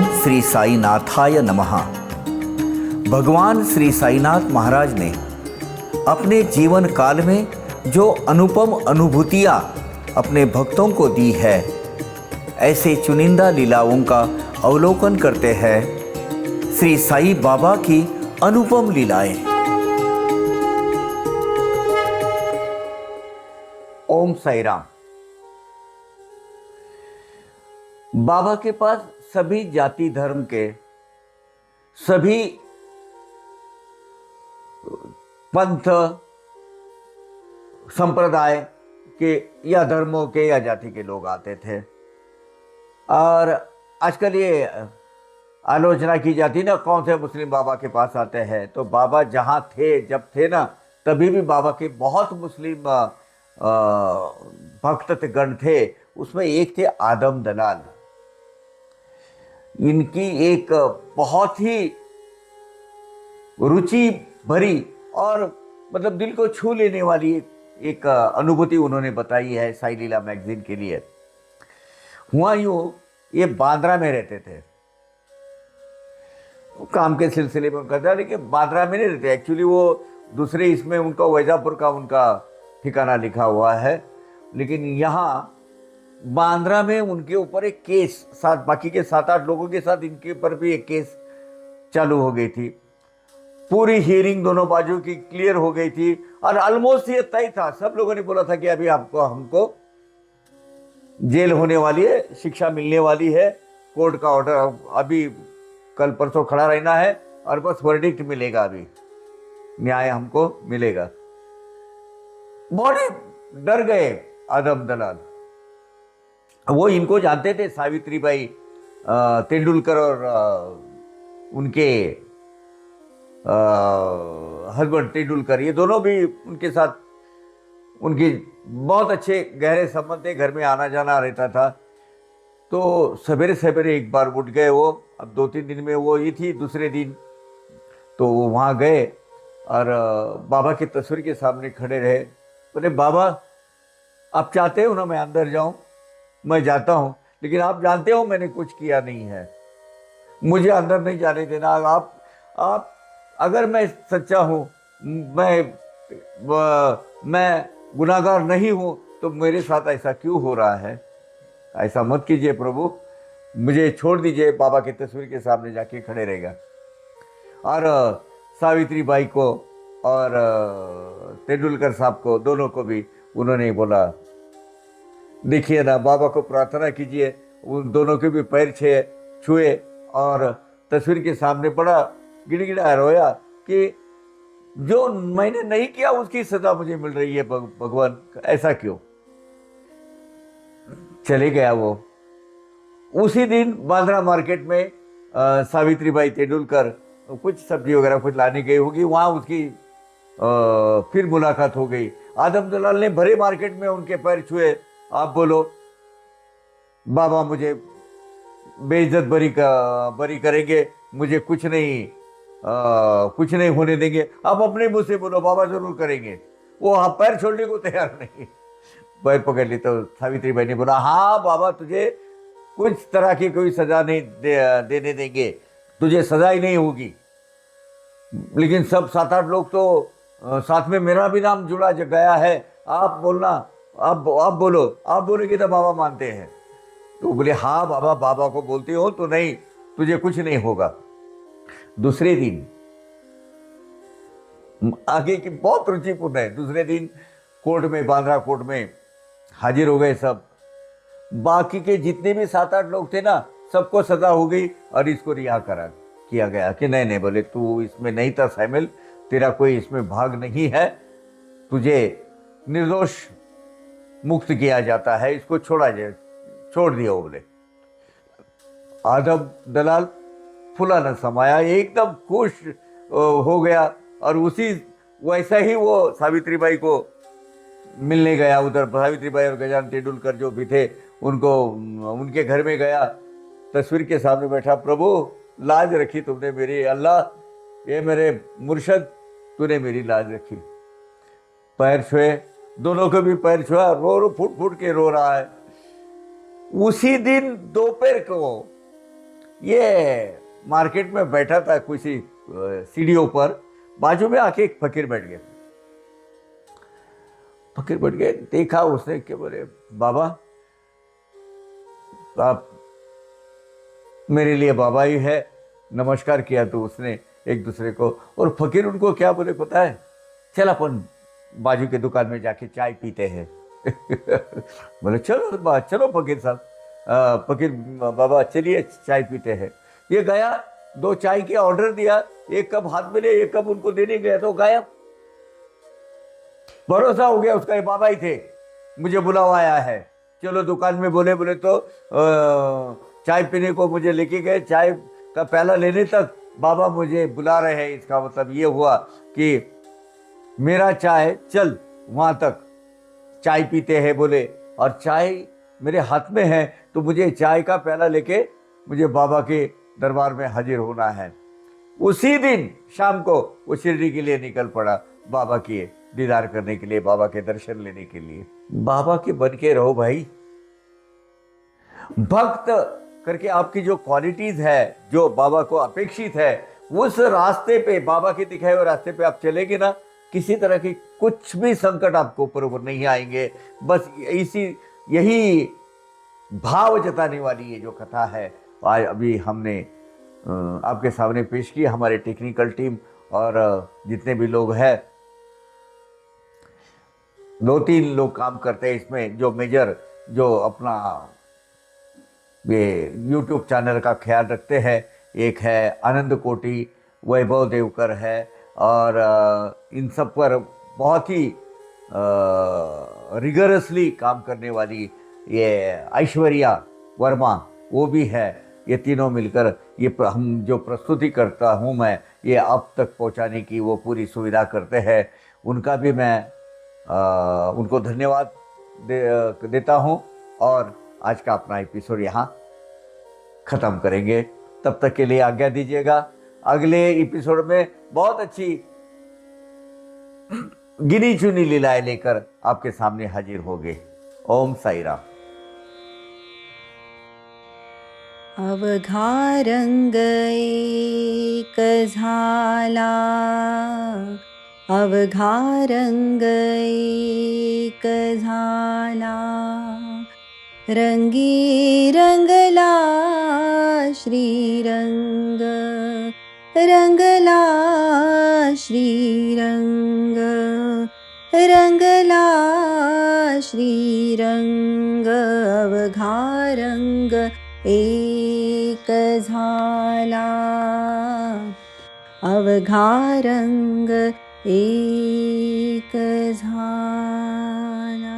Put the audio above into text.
श्री साईनाथाय नमः। भगवान श्री साईनाथ महाराज ने अपने जीवन काल में जो अनुपम अनुभूतियाँ अपने भक्तों को दी है, ऐसे चुनिंदा लीलाओं का अवलोकन करते हैं श्री साई बाबा की अनुपम लीलाएं। ओम साई राम। बाबा के पास सभी जाति धर्म के, सभी पंथ संप्रदाय के या धर्मों के या जाति के लोग आते थे। और आजकल ये आलोचना की जाती ना, कौन से मुस्लिम बाबा के पास आते हैं। तो बाबा जहाँ थे, जब थे ना, तभी भी बाबा के बहुत मुस्लिम भक्त गण थे। उसमें एक थे आदम दलाल। इनकी एक बहुत ही रुचि भरी और मतलब दिल को छू लेने वाली एक अनुभूति उन्होंने बताई है साई लीला मैगजीन के लिए। हुआ यूँ, ये बांद्रा में रहते थे, काम के सिलसिले में उनका था, लेकिन बांद्रा में नहीं रहते। एक्चुअली वो दूसरे इसमें उनका वैजापुर का उनका ठिकाना लिखा हुआ है, लेकिन यहाँ बांद्रा में उनके ऊपर एक केस, बाकी के 7-8 लोगों के साथ इनके ऊपर भी एक केस चालू हो गई थी। पूरी हियरिंग दोनों बाजू की क्लियर हो गई थी और ऑलमोस्ट ये तय था। सब लोगों ने बोला था कि अभी हमको जेल होने वाली है, शिक्षा मिलने वाली है, कोर्ट का ऑर्डर अभी कल परसों खड़ा रहना है और बस वर्डिक्ट मिलेगा, अभी न्याय हमको मिलेगा। बड़े डर गए आदम दलाल। वो इनको जानते थे, सावित्रीबाई तेंदुलकर और उनके हस्बैंड तेंदुलकर, ये दोनों भी उनके साथ, उनकी बहुत अच्छे गहरे संबंध थे, घर में आना जाना रहता था। तो सवेरे सवेरे एक बार उठ गए वो। अब 2-3 दिन में वो ये थी, दूसरे दिन तो वो वहाँ गए और बाबा की तस्वीर के सामने खड़े रहे। बोले, बाबा आप चाहते हो ना मैं अंदर जाऊं? मैं जाता हूं, लेकिन आप जानते हो मैंने कुछ किया नहीं है, मुझे अंदर नहीं जाने देना। आप अगर मैं सच्चा हूं, मैं गुनाहगार नहीं हूं, तो मेरे साथ ऐसा क्यों हो रहा है? ऐसा मत कीजिए प्रभु, मुझे छोड़ दीजिए। बाबा की तस्वीर के सामने जाके खड़े रहेगा। और सावित्रीबाई को और तेंदुलकर साहब को, दोनों को भी उन्होंने बोला, देखिए ना, बाबा को प्रार्थना कीजिए। उन दोनों के भी पैर छुए और तस्वीर के सामने बड़ा गिड़गिड़ा रोया कि जो मैंने नहीं किया उसकी सजा मुझे मिल रही है, भगवान ऐसा क्यों? चले गया वो। उसी दिन बांद्रा मार्केट में सावित्रीबाई तेंदुलकर कुछ सब्जी वगैरह कुछ लाने गई होगी, वहाँ उसकी फिर मुलाकात हो गई। आदम दलाल ने भरे मार्केट में उनके पैर छुए। आप बोलो, बाबा मुझे बेइज्जत बरी करेंगे, मुझे कुछ नहीं होने देंगे। आप अपने मुंह से बोलो, बाबा जरूर करेंगे। वो पैर छोड़ने को तैयार नहीं। पैर पकड़ ली तो सावित्रीबाई ने बोला, हाँ बाबा, तुझे कुछ तरह की कोई सजा नहीं देने देंगे, तुझे सजा ही नहीं होगी। लेकिन सब 7-8 लोग तो साथ में मेरा भी नाम जुड़ा गया है, आप बोलना, आप बोलोगे तो बाबा मानते हैं। तो बोले, हाँ बाबा, बाबा को बोलते हो तो नहीं, तुझे कुछ नहीं होगा। दूसरे दिन, आगे की बहुत रुचिपूर्ण है, दूसरे दिन कोर्ट में, बांद्रा कोर्ट में हाजिर हो गए सब। बाकी के जितने भी 7-8 लोग थे ना, सबको सजा हो गई और इसको रिहा किया गया कि नहीं, बोले तू इसमें नहीं था शामिल, तेरा कोई इसमें भाग नहीं है, तुझे निर्दोष मुक्त किया जाता है, इसको छोड़ दिया। बोले आदम दलाल फुला न समाया, एकदम खुश हो गया। और उसी वैसा ही वो सावित्रीबाई को मिलने गया उधर। सावित्रीबाई और गजानन तेंदुलकर जो भी थे, उनके घर में गया, तस्वीर के सामने बैठा। प्रभु, लाज रखी तुमने मेरी, अल्लाह ये मेरे मुर्शद, तूने मेरी लाज रखी। पैर छुए, दोनों को भी पैर छुआ, रो फुट के रो रहा है। उसी दिन दोपहर को ये मार्केट में बैठा था किसी सीढ़ियों पर, बाजू में आके एक फकीर बैठ गए। फकीर बैठ गए, देखा उसने कि बोले बाबा आप मेरे लिए बाबा ही है। नमस्कार किया तो उसने एक दूसरे को, और फकीर उनको क्या बोले पता है, चल अपन बाजू के दुकान में जाके चाय पीते हैं। बोले चलो चलो फकीर साहब, फकीर बाबा चलिए चाय पीते हैं। ये गया, 2 चाय के ऑर्डर दिया, 1 कप हाथ में ले, 1 कप उनको देने गया तो गायब। भरोसा हो गया उसका, ये बाबा ही थे, मुझे बुलावा आया है, चलो दुकान में। बोले बोले तो चाय पीने को मुझे लेके गए, चाय का प्याला लेने तक बाबा मुझे बुला रहे हैं। इसका मतलब ये हुआ कि मेरा चाय चल वहां तक, चाय पीते हैं बोले, और चाय मेरे हाथ में है तो मुझे चाय का प्याला लेके मुझे बाबा के दरबार में हाजिर होना है। उसी दिन शाम को वो शिरडी के लिए निकल पड़ा, बाबा के दीदार करने के लिए, बाबा के दर्शन लेने के लिए। बाबा के बन के रहो भाई। भक्त करके आपकी जो क्वालिटीज है, जो बाबा को अपेक्षित है, उस रास्ते पे, बाबा के दिखाए हुए रास्ते पे आप चलेंगे ना, किसी तरह की कुछ भी संकट आपको ऊपर नहीं आएंगे। बस यही भाव जताने वाली ये जो कथा है आज अभी हमने आपके सामने पेश की। हमारे टेक्निकल टीम और जितने भी लोग हैं, 2-3 लोग काम करते हैं इसमें, जो मेजर, जो अपना ये YouTube चैनल का ख्याल रखते हैं। एक है आनंद कोटि, वैभव देवकर है, और इन सब पर बहुत ही रिगरसली काम करने वाली ये ऐश्वर्या वर्मा, वो भी है। ये तीनों मिलकर ये हम जो प्रस्तुति करता हूँ मैं, ये आप तक पहुँचाने की वो पूरी सुविधा करते हैं। उनका भी मैं उनको धन्यवाद देता हूँ। और आज का अपना एपिसोड यहाँ ख़त्म करेंगे। तब तक के लिए आज्ञा दीजिएगा। अगले एपिसोड में बहुत अच्छी गिनी चुनी लीलाएं लेकर आपके सामने हाजिर होंगे। ओम साई राम। अवघा रंग एक झाला, अवघा रंग एक झाला, रंगी रंगला श्रीरंग, रंगला श्रीरंग, रंगला श्रीरंग। अवघा रंग एक झाला, अवघा रंग एक झाला।